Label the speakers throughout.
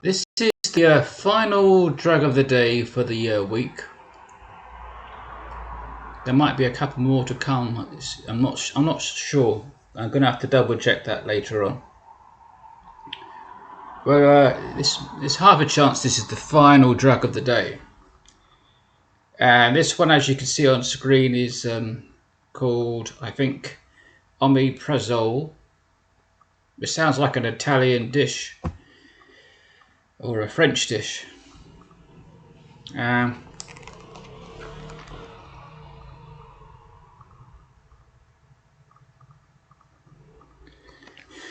Speaker 1: This is the final drug of the day for the week. There might be a couple more to come. I'm not sure. I'm going to have to double check that later on. Well, there's half a chance this is the final drug of the day. And this one, as you can see on screen, is called, I think, Omeprazole. It sounds like an Italian dish or a French dish.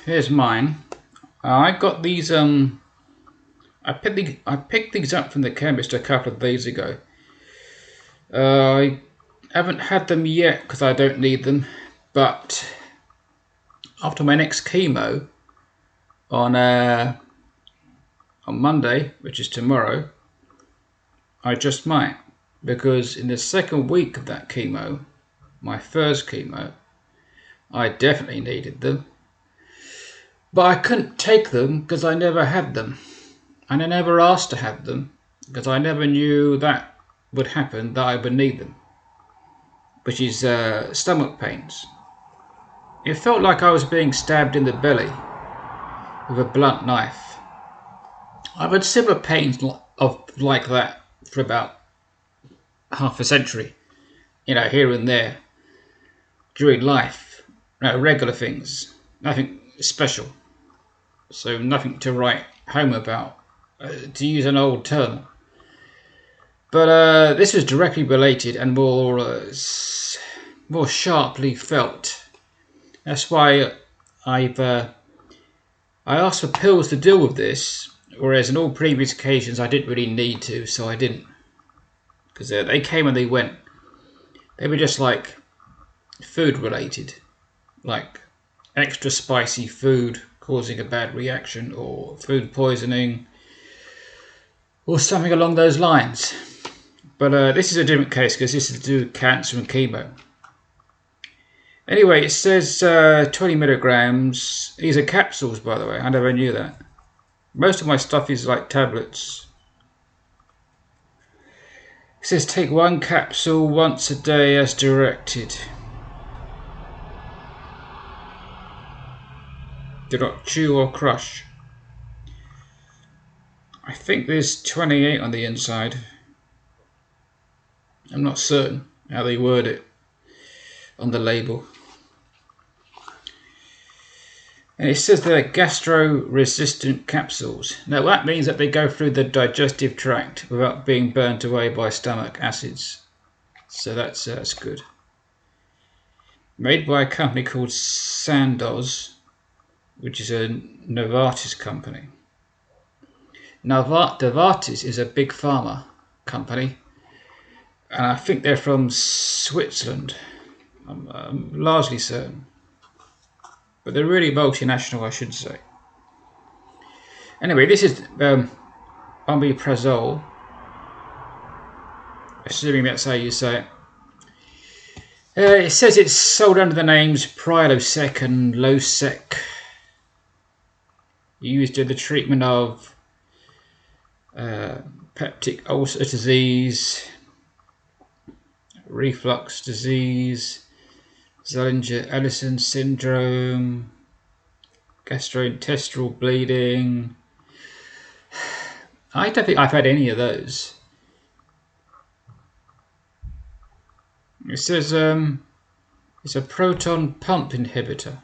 Speaker 1: Here's mine. I got these. I picked these up from the chemist a couple of days ago. I haven't had them yet because I don't need them. But after my next chemo on Monday, which is tomorrow, I just might, because in the second week of that chemo, my first chemo, I definitely needed them. But I couldn't take them because I never had them. And I never asked to have them because I never knew that would happen, that I would need them. Which is stomach pains. It felt like I was being stabbed in the belly with a blunt knife. I've had similar pains like that for about half a century. Here and there. During life. Regular things. Nothing special. So nothing to write home about, to use an old term. But this was directly related and more sharply felt. That's why I asked for pills to deal with this, whereas in all previous occasions I didn't really need to, so I didn't. Because they came and they went. They were just like food related, like extra spicy food causing a bad reaction, or food poisoning, or something along those lines. But this is a different case because this is to do with cancer and chemo. Anyway, it says 20 milligrams. These are capsules, by the way. I never knew that. Most of my stuff is like tablets. It says take one capsule once a day as directed. Do not chew or crush. I think there's 28 on the inside. I'm not certain how they word it on the label. And it says they're gastro-resistant capsules. Now that means that they go through the digestive tract without being burnt away by stomach acids. So that's good. Made by a company called Sandoz, which is a Novartis company. Novartis is a big pharma company, and I think they're from Switzerland. I'm largely certain. But they're really multinational, I should say. Anyway, this is Omeprazole, assuming that's how you say it. It says it's sold under the names Prilosec and Losec, used in the treatment of peptic ulcer disease, reflux disease, Zollinger-Ellison syndrome, gastrointestinal bleeding. I don't think I've had any of those. It says it's a proton pump inhibitor.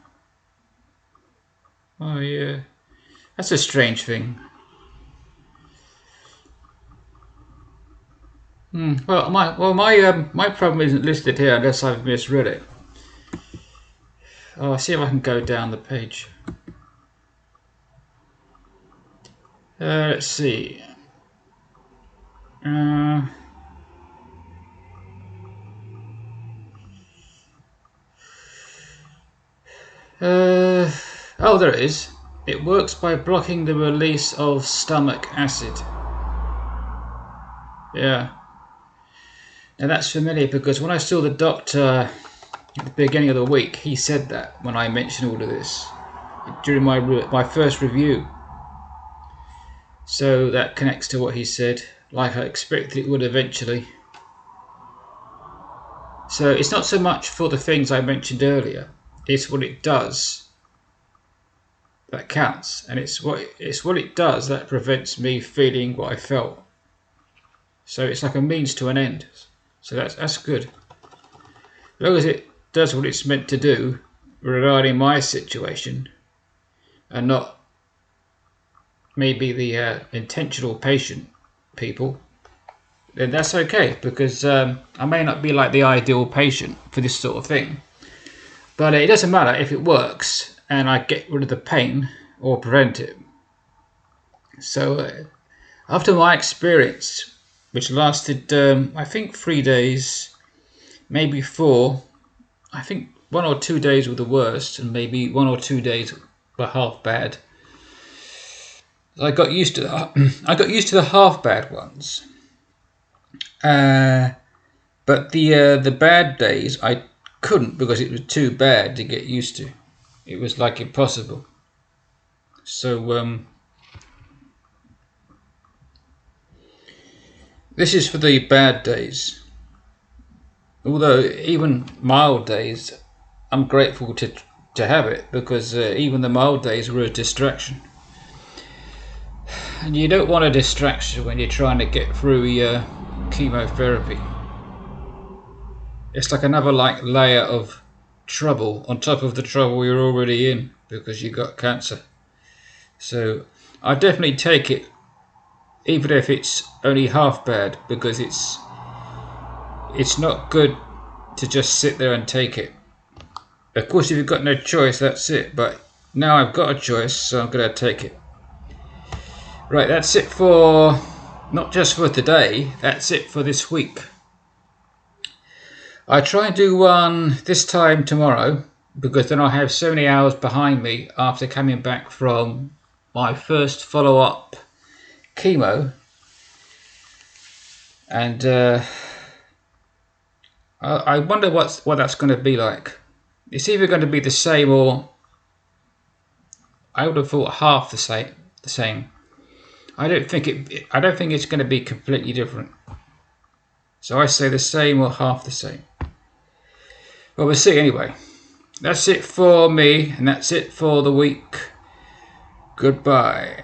Speaker 1: Oh yeah, that's a strange thing. Well, my problem isn't listed here unless I've misread it. I'll see if I can go down the page. Let's see. Oh, there it is. It works by blocking the release of stomach acid. Yeah. Now that's familiar because when I saw the doctor at the beginning of the week, he said that when I mentioned all of this during my first review. So that connects to what he said, like I expected it would eventually. So it's not so much for the things I mentioned earlier, it's what it does that counts, and it's what it does that prevents me feeling what I felt. So it's like a means to an end. So that's good. As long as it does what it's meant to do regarding my situation, and not maybe the intentional patient people, then that's okay, because I may not be like the ideal patient for this sort of thing. But it doesn't matter if it works and I get rid of the pain or prevent it. So after my experience, which lasted I think 3 days, maybe 4, I think 1 or 2 days were the worst, and maybe 1 or 2 days were half bad. I got used to the half bad ones. But the bad days I couldn't, because it was too bad to get used to. It was like impossible. So this is for the bad days. Although even mild days, I'm grateful to have it, because even the mild days were a distraction. And you don't want a distraction when you're trying to get through your chemotherapy. It's like another layer of trouble on top of the trouble you're already in because you got cancer. So I definitely take it, even if it's only half bad, because it's not good to just sit there and take it. Of course, if you've got no choice, that's it. But now I've got a choice, so I'm going to take it. Right, that's it for, not just for today, that's it for this week. I try and do one this time tomorrow, because then I have so many hours behind me after coming back from my first follow-up chemo. And I wonder what that's going to be like. It's either going to be the same, or I would have thought half the same. I don't think it's going to be completely different. So I say the same or half the same. Well, we'll see anyway. That's it for me, and that's it for the week. Goodbye.